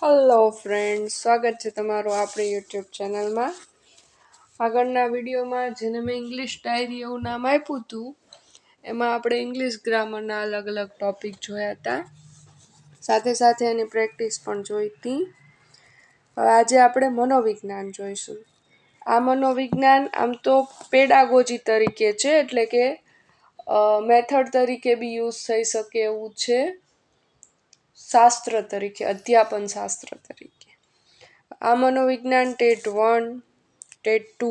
Hello friends, સ્વાગત છે તમારું આપણી યુટ્યુબ ચેનલમાં. આગળના વિડીયોમાં જેને મેં ઇંગ્લિશ ડાયરી એવું નામ આપ્યું હતું, એમાં આપણે ઇંગ્લિશ ગ્રામરના અલગ અલગ ટોપિક જોયા હતા, સાથે સાથે એની પ્રેક્ટિસ પણ જોઈ હતી. હવે આજે આપણે મનોવિજ્ઞાન જોઈશું. આ મનોવિજ્ઞાન આમ તો પેડાગોજી તરીકે છે, એટલે કે મેથડ તરીકે બી યુઝ થઈ શકે એવું છે, શાસ્ત્ર તરીકે, અધ્યાપન શાસ્ત્ર તરીકે. આ મનોવિજ્ઞાન TET 1, TET 2,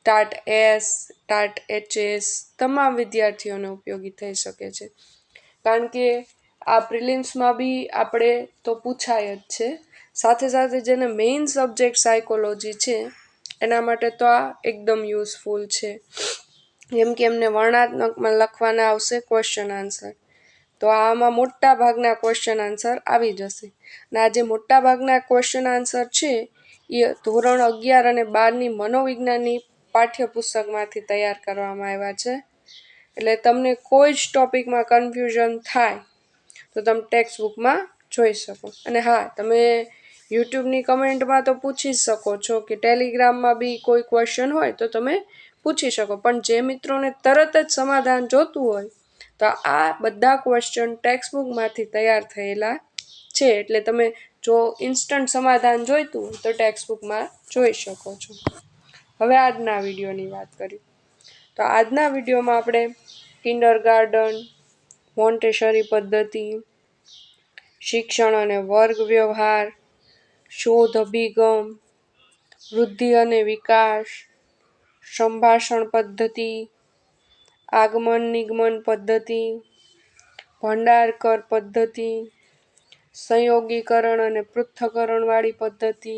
TAT S, TAT HS તમામ વિદ્યાર્થીઓને ઉપયોગી થઈ શકે છે, કારણ કે આ પ્રિલિમ્સમાં બી આપણે તો પૂછાય જ છે. સાથે સાથે જેને મેઇન સબ્જેક્ટ સાયકોલોજી છે એના માટે તો આ એકદમ યુઝફુલ છે, જેમ કે એમને વર્ણનાત્મકમાં લખવાના આવશે ક્વેશ્ચન આન્સર, તો આમાં મોટા ભાગના ક્વેશ્ચન આન્સર આવી જશે. અને આ જે મોટા ભાગના ક્વેશ્ચન આન્સર છે એ ધોરણ 11 અને 12ની મનોવિજ્ઞાનની પાઠ્યપુસ્તકમાંથી તૈયાર કરવામાં આવ્યા છે. એટલે તમને કોઈ જ ટોપિકમાં કન્ફ્યુઝન થાય તો તમે ટેક્સ્ટ બુકમાં જોઈ શકો. અને હા, તમે યુટ્યુબની કમેન્ટમાં તો પૂછી જ શકો છો, કે ટેલિગ્રામમાં બી કોઈ ક્વેશ્ચન હોય તો તમે પૂછી શકો. પણ જે મિત્રોને તરત જ સમાધાન જોતું હોય તો આ બધા ક્વેશ્ચન ટેક્સ્ટ બુકમાંથી તૈયાર થયેલા છે, એટલે તમે જો ઇન્સ્ટન્ટ સમાધાન જોઈતું હોય તો ટેક્સ્ટ બુકમાં જોઈ શકો છો. હવે આજના વિડીયોની વાત કરીએ તો આજના વિડીયોમાં આપણે કિન્ડરગાર્ટન, મોન્ટેસરી પદ્ધતિ, શિક્ષણ અને વર્ગ વ્યવહાર, શોધ અભિગમ, વૃદ્ધિ અને વિકાસ, સંભાષણ પદ્ધતિ, આગમન નિગમન પદ્ધતિ, ભંડારકર પદ્ધતિ, સંયોગીકરણ અને પૃથ્થકરણવાળી પદ્ધતિ,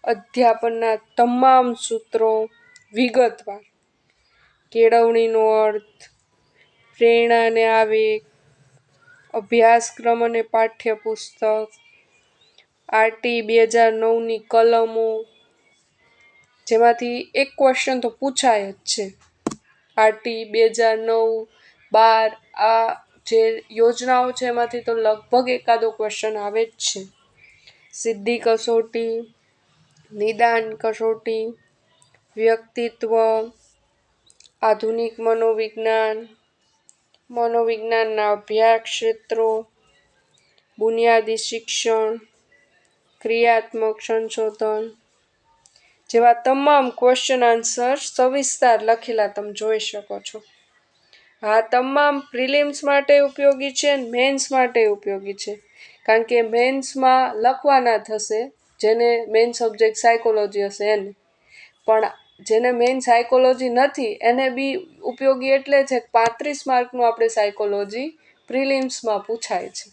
અધ્યાપનના તમામ સૂત્રો વિગતવાર, કેળવણીનો અર્થ, પ્રેરણા અને આવેગ, અભ્યાસક્રમ અને પાઠ્યપુસ્તક, RT 2009ની કલમો, જેમાંથી એક ક્વેશ્ચન તો પૂછાય જ છે. RT 2009, 12 આ જે યોજનાઓ છે એમાંથી તો લગભગ એકાદો ક્વેશ્ચન આવે જ છે. સિદ્ધિ કસોટી, નિદાન કસોટી, વ્યક્તિત્વ, આધુનિક મનોવિજ્ઞાન, મનોવિજ્ઞાનના અભ્યાસ ક્ષેત્રો, બુનિયાદી શિક્ષણ, ક્રિયાત્મક સંશોધન જેવા તમામ ક્વેશ્ચન આન્સર સવિસ્તાર લખેલા તમે જોઈ શકો છો. આ તમામ પ્રિલિમ્સ માટે ઉપયોગી છે અને મેન્સ માટે ઉપયોગી છે, કારણ કે મેન્સમાં લખવાના થશે જેને મેઇન સબ્જેક્ટ સાયકોલોજી હશે એને, પણ જેને મેઇન સાયકોલોજી નથી એને બી ઉપયોગી એટલે છે 35 માર્કનું આપણે સાયકોલોજી પ્રિલિમ્સમાં પૂછાય છે,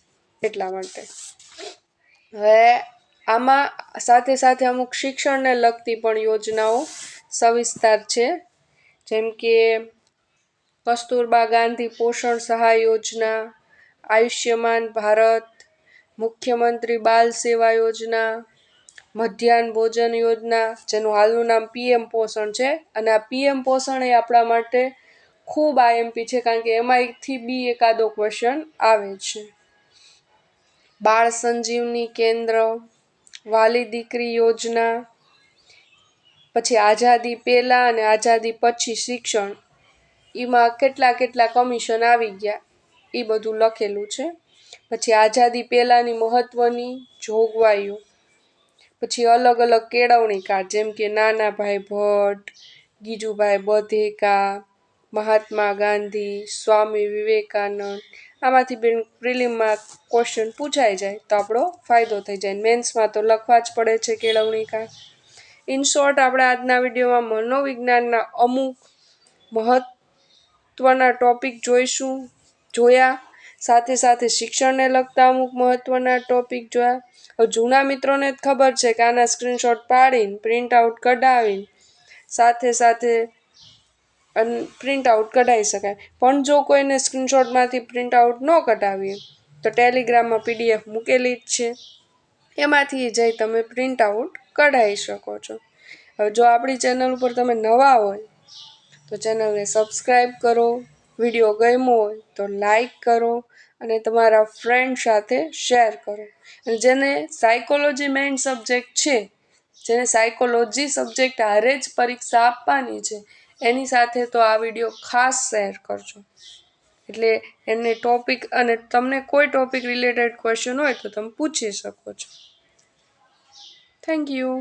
એટલા માટે. હવે આમાં સાથે સાથે અમુક શિક્ષણને લગતી પણ યોજનાઓ સવિસ્તાર છે, જેમ કે કસ્તુરબા ગાંધી પોષણ સહાય યોજના, આયુષ્યમાન ભારત, મુખ્યમંત્રી બાલ સેવા યોજના, મધ્યાહન ભોજન યોજના, જેનું હાલનું નામ PM પોષણ છે. અને આ PM પોષણ એ આપણા માટે ખૂબ IMP છે, કારણ કે એમાંથી બી એકાદો ક્વેશ્ચન આવે છે. બાળ સંજીવની કેન્દ્ર, વાલી દીકરી યોજના, પછી આઝાદી પહેલા અને આઝાદી પછી શિક્ષણ, એમાં કેટલા કેટલા કમિશન આવી ગયા એ બધું લખેલું છે. પછી આઝાદી પહેલાંની મહત્ત્વની જોગવાઈઓ, પછી અલગ અલગ કેળવણી કાર્ડ, જેમ કે નાનાભાઈ ભટ્ટ, ગીજુભાઈ બધેકા, મહાત્મા ગાંધી, સ્વામી વિવેકાનંદ, આમાંથી પ્રિલિમમાં ક્વેશ્ચન પૂછાઈ જાય તો આપણો ફાયદો થઈ જાય. મેન્સમાં તો લખવા જ પડે છે કેળવણી કાર્ડ. ઇન શોર્ટ, આપણે આજના વિડીયોમાં મનોવિજ્ઞાનના અમુક મહત્ત્વના ટોપિક જોયા, સાથે સાથે શિક્ષણને લગતા અમુક મહત્ત્વના ટોપિક જોયા. હવે જૂના મિત્રોને જ ખબર છે કે આના સ્ક્રીનશોટ પાડીને પ્રિન્ટ આઉટ કઢાવીને સાથે સાથે પ્રિન્ટ આઉટ કઢાવી શકાય. પણ જો કોઈને સ્ક્રીનશોટમાંથી પ્રિન્ટ આઉટ ન કઢાવીએ તો ટેલિગ્રામમાં PDF મૂકેલી જ છે, એમાંથી જઈ તમે પ્રિન્ટ આઉટ કઢાવી શકો છો. હવે જો આપણી ચેનલ ઉપર તમે નવા હોય તો ચેનલને સબસ્ક્રાઈબ કરો, વિડીયો ગમ્યો હોય તો લાઈક કરો અને તમારા ફ્રેન્ડ સાથે શેર કરો. અને જેને સાયકોલોજી મેઇન સબ્જેક્ટ છે, જેને સાયકોલોજી સબ્જેક્ટ હારે જ પરીક્ષા આપવાની છે, એની સાથે તો આ વિડીયો ખાસ શેર કરજો. એટલે એને ટોપિક, અને તમને કોઈ ટોપિક રિલેટેડ ક્વેશ્ચન હોય તો તમે પૂછી શકો છો. Thank you.